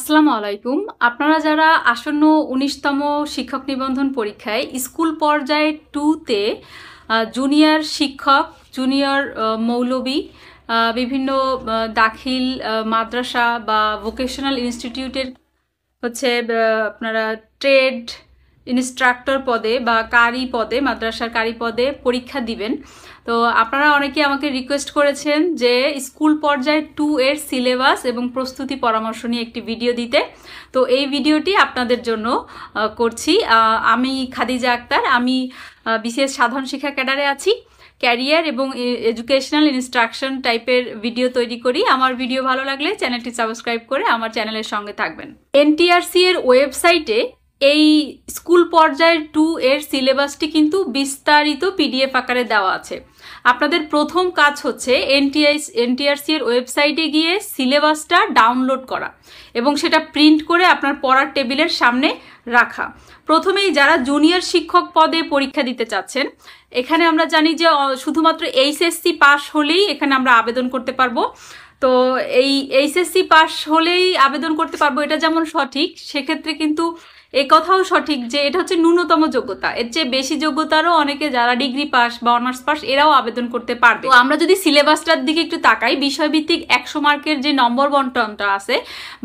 আসসালামু আলাইকুম। আপনারা যারা আসন্ন 19তম শিক্ষক নিবন্ধন পরীক্ষায় স্কুল পর্যায়ে 2তে জুনিয়র শিক্ষক, জুনিয়র মৌলবি, বিভিন্ন দাখিল মাদ্রাসা বা ভোকেশনাল ইনস্টিটিউটের আপনারা ট্রেড ইনস্ট্রাক্টর পদে বা কারি পদে, মাদ্রাসার কারি পদে পরীক্ষা দিবেন। তো আপনারা অনেকে আমাকে রিকোয়েস্ট করেছেন যে স্কুল পর্যায়ে 2 এর সিলেবাস এবং প্রস্তুতি পরামর্শ নিয়ে একটি ভিডিও দিতে। তো এই ভিডিওটি আপনাদের জন্য করছি। আমি খাদিজা আক্তার, আমি বিসিএস সাধারণ শিক্ষা ক্যাডারে আছি। ক্যারিয়ার এবং এডুকেশনাল ইনস্ট্রাকশন টাইপের ভিডিও তৈরি করি। আমার ভিডিও ভালো লাগলে চ্যানেলটি সাবস্ক্রাইব করে আমার চ্যানেলের সঙ্গে থাকবেন। এনটিআরসি এর ওয়েবসাইটে এই স্কুল পর্যায়ের 2 এর সিলেবাসটি কিন্তু বিস্তারিত পিডিএফ আকারে দেওয়া আছে। আপনাদের প্রথম কাজ হচ্ছে এনটিআরসি এর ওয়েবসাইটে গিয়ে সিলেবাসটা ডাউনলোড করা এবং সেটা প্রিন্ট করে আপনার পড়ার টেবিলের সামনে রাখা। প্রথমেই যারা জুনিয়র শিক্ষক পদে পরীক্ষা দিতে চাচ্ছেন, এখানে আমরা জানি যে শুধুমাত্র এইচএসসি পাস হলেই এখানে আমরা আবেদন করতে পারবো। তো এই এইচএসসি পাস হলেই আবেদন করতে পারবো, এটা যেমন সঠিক, সেক্ষেত্রে কিন্তু এই কথাও সঠিক যে এটা হচ্ছে ন্যূনতম যোগ্যতা। এর চেয়ে বেশি যোগ্যতারও অনেকে যারা ডিগ্রি পাস বা অনার্স পাস এরাও আবেদন করতে পারবে। তো আমরা যদি সিলেবাসটার দিকে একটু তাকাই, বিষয়ভিত্তিক 100 মার্কের যে নম্বর বন্টনটা আছে,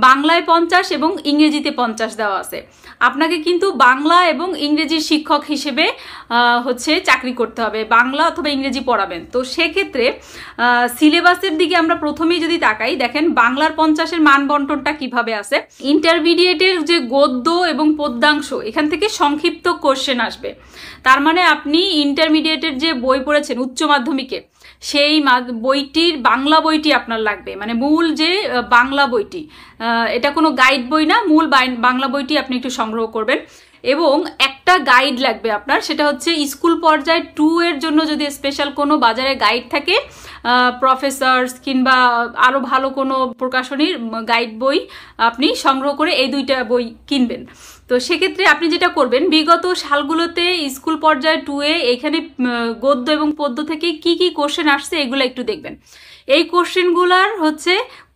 বাংলায় 50 এবং ইংরেজিতে 50 দেওয়া আছে। আপনাকে কিন্তু বাংলা এবং ইংরেজির শিক্ষক হিসেবে চাকরি করতে হবে, বাংলা অথবা ইংরেজি পড়াবেন। তো সেক্ষেত্রে সিলেবাসের দিকে আমরা প্রথমেই যদি তাকাই, দেখেন বাংলার 50-এর মান বন্টনটা কিভাবে আছে। ইন্টারমিডিয়েটের যে গদ্য এবং পদ্যাংশ, এখান থেকে সংক্ষিপ্ত কোশ্চেন আসবে। তার মানে আপনি ইন্টারমিডিয়েটের যে বই পড়েছেন উচ্চ মাধ্যমিকে, সেই বইটির বাংলা বইটি আপনার লাগবে, মানে মূল যে বাংলা বইটি, এটা কোনো গাইড বই না, মূল বাংলা বইটি আপনি একটু সংগ্রহ করবেন। এবং একটা গাইড লাগবে আপনার, সেটা হচ্ছে স্কুল পর্যায়ে 2 এর জন্য যদি স্পেশাল কোনো বাজারে গাইড থাকে, প্রফেসরস কিংবা আরও ভালো কোনো প্রকাশনীর গাইড বই আপনি সংগ্রহ করে এই 2টা বই কিনবেন। তো সেক্ষেত্রে আপনি যেটা করবেন, বিগত সালগুলোতে স্কুল পর্যায়ে 2 এ এখানে গদ্য এবং পদ্য থেকে কি কি কোশ্চেন আসছে এগুলো একটু দেখবেন। এই কোশ্চেনগুলার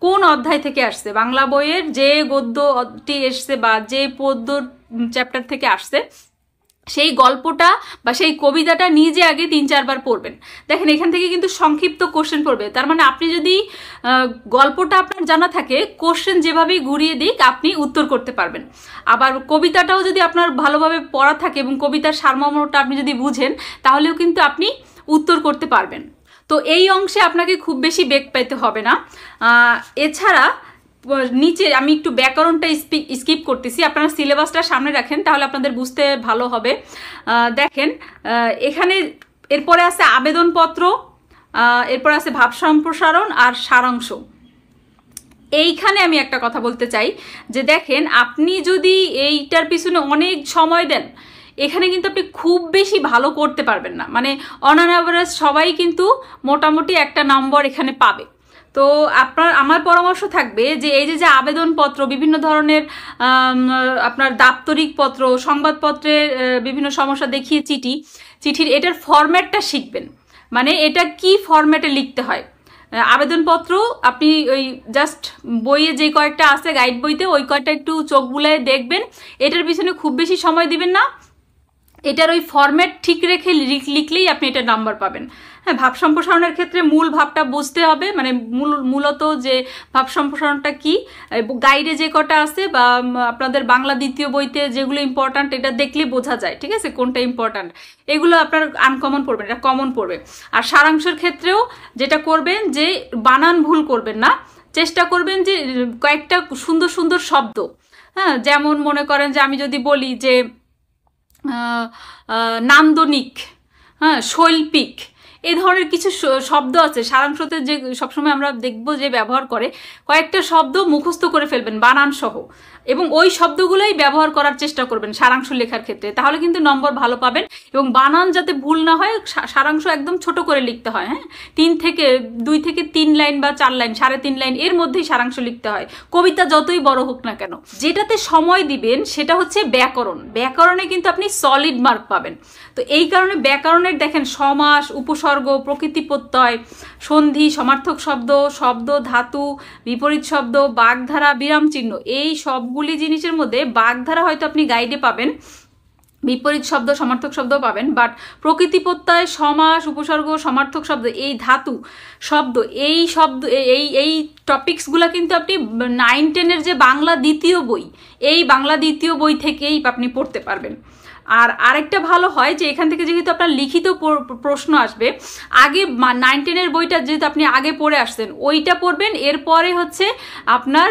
কোন অধ্যায় থেকে আসছে, বাংলা বইয়ের যে গদ্যটি এসছে বা যে পদ্য চ্যাপ্টার থেকে আসছে, সেই গল্পটা বা সেই কবিতাটা নিজে আগে 3-4 বার পড়বেন। দেখেন এখান থেকে কিন্তু সংক্ষিপ্ত কোশ্চেন পড়বে। তার মানে আপনি যদি গল্পটা আপনার জানা থাকে, কোশ্চেন যেভাবেই ঘুরিয়ে দিক আপনি উত্তর করতে পারবেন। আবার কবিতাটাও যদি আপনার ভালোভাবে পড়া থাকে এবং কবিতার সারমর্মটা আপনি যদি বুঝেন, তাহলেও কিন্তু আপনি উত্তর করতে পারবেন। তো এই অংশে আপনাকে খুব বেশি বেগ পেতে হবে না। এছাড়া নিচে আমি একটু ব্যাকরণটা স্কিপ করতেছি, আপনারা সিলেবাসটা সামনে রাখেন তাহলে আপনাদের বুঝতে ভালো হবে। দেখেন এখানে এরপরে আছে আবেদনপত্র, এরপরে আছে ভাব সম্প্রসারণ আর সারাংশ। এইখানে আমি একটা কথা বলতে চাই যে দেখেন, আপনি যদি এইটার পিছনে অনেক সময় দেন, এখানে কিন্তু আপনি খুব বেশি ভালো করতে পারবেন না। মানে অন অ্যান অ্যাভারেজ সবাই কিন্তু মোটামুটি একটা নম্বর এখানে পাবে। তো আমার পরামর্শ থাকবে যে এই যে আবেদনপত্র, বিভিন্ন ধরনের আপনার দাপ্তরিক পত্র, সংবাদপত্রের বিভিন্ন সমস্যা দেখিয়ে চিঠির এটার ফরম্যাটটা শিখবেন। মানে এটা কি ফরম্যাটে লিখতে হয়। আবেদনপত্র আপনি ওই জাস্ট বইয়ে যে কয়েকটা আছে গাইড বইতে, ওই কয়েকটা একটু চোখ বুলায় দেখবেন, এটার পিছনে খুব বেশি সময় দিবেন না। এটার ওই ফরম্যাট ঠিক রেখে লিখলেই আপনি এটা নাম্বার পাবেন। হ্যাঁ, ভাব সম্প্রসারণের ক্ষেত্রে মূল ভাবটা বুঝতে হবে, মানে মূলত যে ভাব সম্প্রসারণটা কি, গাইডে যে কটা আছে বা আপনাদের বাংলা দ্বিতীয় বইতে যেগুলো ইম্পর্ট্যান্ট, এটা দেখলে বোঝা যায়, ঠিক আছে, কোনটা ইম্পর্ট্যান্ট। এগুলো আপনার আনকমন পড়বেন, এটা কমন পড়বে। আর সারাংশের ক্ষেত্রেও যেটা করবেন যে বানান ভুল করবেন না, চেষ্টা করবেন যে কয়েকটা সুন্দর সুন্দর শব্দ, হ্যাঁ, যেমন মনে করেন যে আমি যদি বলি যে নান্দনিক, হ্যাঁ, শৈল্পিক, এই ধরনের কিছু শব্দ আছে সারাংশতে যে সবসময় আমরা দেখব যে ব্যবহার করে, কয়েকটা শব্দ মুখস্থ করে ফেলবেন বানান সহ, এবং ওই শব্দগুলোই ব্যবহার করার চেষ্টা করবেন সারাংশ লেখার ক্ষেত্রে, তাহলে কিন্তু নম্বর ভালো পাবেন। এবং বানান যাতে ভুল না হয়, সারাংশ একদম ছোট করে লিখতে হয়। হ্যাঁ, 2 থেকে 3 লাইন বা 4 লাইন, 3.5 লাইন এর মধ্যেই সারাংশ লিখতে হয়, কবিতা যতই বড় হোক না কেন। যেটাতে সময় দিবেন সেটা হচ্ছে ব্যাকরণ। ব্যাকরণে কিন্তু আপনি সলিড মার্ক পাবেন। তো এই কারণে ব্যাকরণের দেখেন সমাস, উপসর্গ, উপসর্গ, প্রকৃতি প্রত্যয়, সন্ধি, সমার্থক শব্দ, শব্দ ধাতু, বিপরীত শব্দ, বাগধারা, বিরাম চিহ্ন, এই সবগুলি জিনিসের মধ্যে বাগধারা হয়তো আপনি গাইডে পাবেন, বিপরীত শব্দ, সমার্থক শব্দ পাবেন, বাট প্রকৃতি প্রত্যয়, সমাস, উপসর্গ, সমার্থক শব্দ, এই ধাতু শব্দ, এই শব্দ, এই টপিকসগুলো কিন্তু আপনি 9-10-এর যে বাংলা দ্বিতীয় বই, এই বাংলা দ্বিতীয় বই থেকেই আপনি পড়তে পারবেন। আর আরেকটা ভালো হয় যে এখান থেকে যেহেতু আপনার লিখিত প্রশ্ন আসবে, আগে 9-10-এর বইটা যেহেতু আপনি আগে পড়ে আসছেন ওইটা পড়বেন, এরপরে হচ্ছে আপনার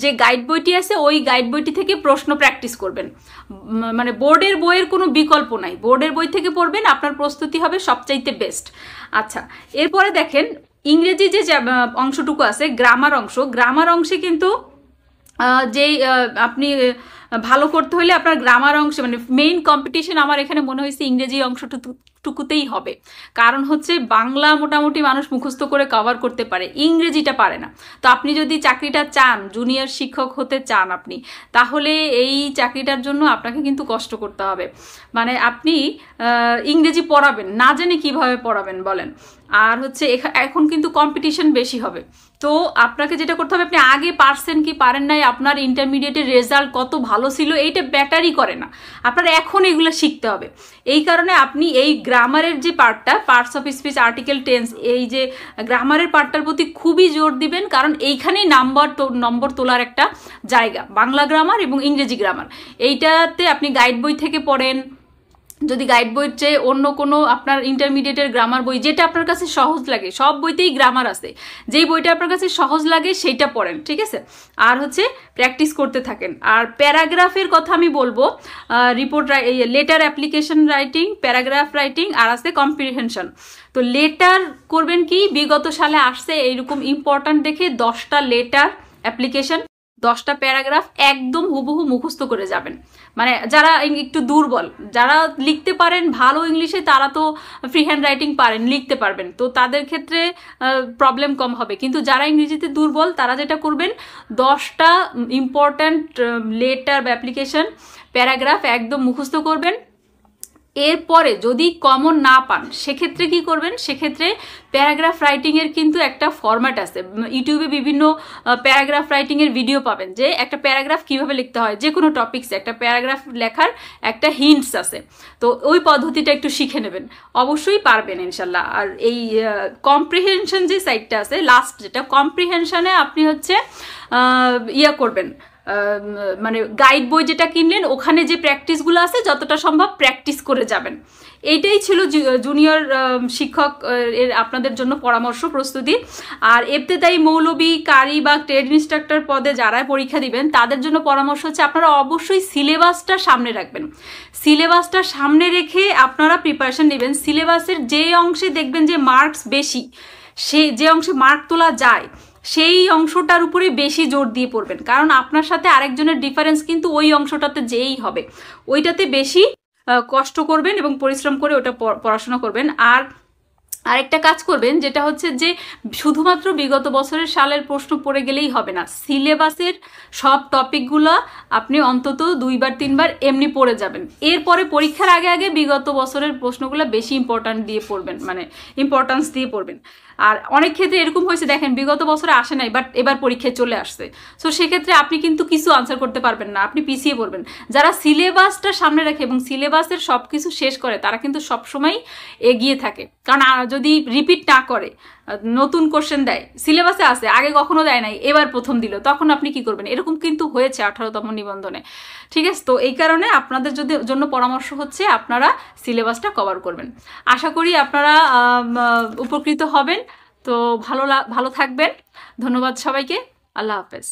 যে গাইড বইটি আছে ওই গাইড বইটি থেকে প্রশ্ন প্র্যাকটিস করবেন। মানে বোর্ডের বইয়ের কোনো বিকল্প নাই, বোর্ডের বই থেকে পড়বেন, আপনার প্রস্তুতি হবে সবচাইতে বেস্ট। আচ্ছা, এরপরে দেখেন ইংরেজি যে অংশটুকু আছে গ্রামার অংশ, গ্রামার অংশে কিন্তু যেই আপনি ভালো করতে হলে আপনার গ্রামার অংশে মানে মেইন কম্পিটিশন আমার এখানে মনে হয়েছে ইংরেজি অংশটুকুতেই হবে, কারণ হচ্ছে বাংলা মোটামুটি মানুষ মুখস্থ করে কভার করতে পারে, ইংরেজিটা পারে না। তো আপনি যদি চাকরিটা চান, জুনিয়র শিক্ষক হতে চান আপনি, তাহলে এই চাকরিটার জন্য আপনাকে কিন্তু কষ্ট করতে হবে। মানে আপনি ইংরেজি পড়াবেন না জানি কিভাবে পড়াবেন বলেন, আর হচ্ছে এখন কিন্তু কম্পিটিশন বেশি হবে। তো আপনাকে যেটা করতে হবে, আপনি আগে পারছেন কি পারেন নাই, আপনার ইন্টারমিডিয়েটের রেজাল্ট কত ভালো ছিল, এইটা ব্যাটারই করে না, আপনার এখন এগুলো শিখতে হবে। এই কারণে আপনি এই গ্রামারের যে পার্টটা, parts of speech, article, tense, এই যে গ্রামারের পার্টটার প্রতি খুবই জোর দিবেন, কারণ এইখানেই নম্বর তোলার একটা জায়গা, বাংলা গ্রামার এবং ইংরেজি গ্রামার। এইটাতে আপনি গাইড বই থেকে পড়েন, যদি গাইড বইয়ের চেয়ে অন্য কোনো আপনার ইন্টারমিডিয়েটের গ্রামার বই যেটা আপনার কাছে সহজ লাগে, সব বইতেই গ্রামার আছে, যেই বইটা আপনার কাছে সহজ লাগে সেইটা পড়েন, ঠিক আছে? আর হচ্ছে প্র্যাকটিস করতে থাকেন। আর প্যারাগ্রাফের কথা আমি বলবো, letter application writing, paragraph writing, আর আছে কম্প্রিহেনশন। তো লেটার করবেন কি, বিগত সালে আসছে এইরকম ইম্পর্ট্যান্ট দেখে 10টা লেটার অ্যাপ্লিকেশন, 10টা প্যারাগ্রাফ একদম হুবহু মুখস্থ করে যাবেন। মানে যারা একটু দুর্বল, যারা লিখতে পারেন ভালো ইংলিশে, তারা তো ফ্রি হ্যান্ড রাইটিং পারেন, লিখতে পারবেন, তো তাদের ক্ষেত্রে প্রবলেম কম হবে। কিন্তু যারা ইংরেজিতে দুর্বল তারা যেটা করবেন, 10টা ইম্পর্ট্যান্ট লেটার বা অ্যাপ্লিকেশন প্যারাগ্রাফ একদম মুখস্থ করবেন। এরপরে যদি কমন না পান সেক্ষেত্রে কি করবেন, সেক্ষেত্রে প্যারাগ্রাফ রাইটিংয়ের কিন্তু একটা ফরম্যাট আছে, ইউটিউবে বিভিন্ন প্যারাগ্রাফ রাইটিংয়ের ভিডিও পাবেন, যে একটা প্যারাগ্রাফ কিভাবে লিখতে হয়, যে কোনো টপিক্সে একটা প্যারাগ্রাফ লেখার একটা হিন্টস আছে। তো ওই পদ্ধতিটা একটু শিখে নেবেন, অবশ্যই পারবেন ইনশাল্লাহ। আর এই কম্প্রিহেনশন যে সাইটটা আছে, লাস্ট যেটা কম্প্রিহেনশনে আপনি হচ্ছে করবেন, মানে গাইড বই যেটা কিনলেন ওখানে যে প্র্যাকটিসগুলো আছে যতটা সম্ভব প্র্যাকটিস করে যাবেন। এইটাই ছিল জুনিয়র শিক্ষক এর আপনাদের জন্য পরামর্শ প্রস্তুতি। আর ইবতেদায়ী মৌলবী, কারি বা ট্রেড ইনস্ট্রাক্টর পদে যারা পরীক্ষা দিবেন তাদের জন্য পরামর্শ হচ্ছে আপনারা অবশ্যই সিলেবাসটা সামনে রাখবেন, সিলেবাসটা সামনে রেখে আপনারা প্রিপারেশন নেবেন। সিলেবাসের যে অংশে দেখবেন যে মার্কস বেশি, যে অংশে মার্ক তোলা যায় সেই অংশটার উপরে বেশি জোর দিয়ে পড়বেন, কারণ আপনার সাথে আরেকজনের ডিফারেন্স কিন্তু ওই অংশটাতে যেই হবে ওইটাতে বেশি কষ্ট করবেন এবং পরিশ্রম করে ওটা পড়াশোনা করবেন। আর আরেকটা কাজ করবেন, যেটা হচ্ছে যে শুধুমাত্র বিগত বছরের সালের প্রশ্ন পড়ে গেলেই হবে না, সিলেবাসের সব টপিকগুলো আপনি অন্তত 2-3বার এমনি পড়ে যাবেন। এরপরে পরীক্ষার আগে আগে বিগত বছরের প্রশ্নগুলো বেশি ইম্পর্টেন্স দিয়ে পড়বেন। আর অনেক ক্ষেত্রে এরকম হয়েছে, দেখেন বিগত বছরে আসে নাই বাট এবার পরীক্ষায় চলে আসছে, সো সেক্ষেত্রে আপনি কিন্তু কিছু আনসার করতে পারবেন না, আপনি পিছিয়ে পড়বেন। যারা সিলেবাসটা সামনে রাখে এবং সিলেবাসের সব কিছু শেষ করে তারা কিন্তু সবসময় এগিয়ে থাকে, কারণ যদি রিপিট না করে, নতুন কোশ্চেন দেয়, সিলেবাসে আছে আগে কখনো দেয় নাই এবার প্রথম দিল, তখন আপনি কি করবেন? এরকম কিন্তু হয়েছে 18তম নিবন্ধনে, ঠিক আছে? তো এই কারণে আপনাদের জন্য পরামর্শ হচ্ছে আপনারা সিলেবাসটা কভার করবেন। আশা করি আপনারা উপকৃত হবেন। তো ভালো থাকবেন, ধন্যবাদ সবাইকে, আল্লাহ হাফেজ।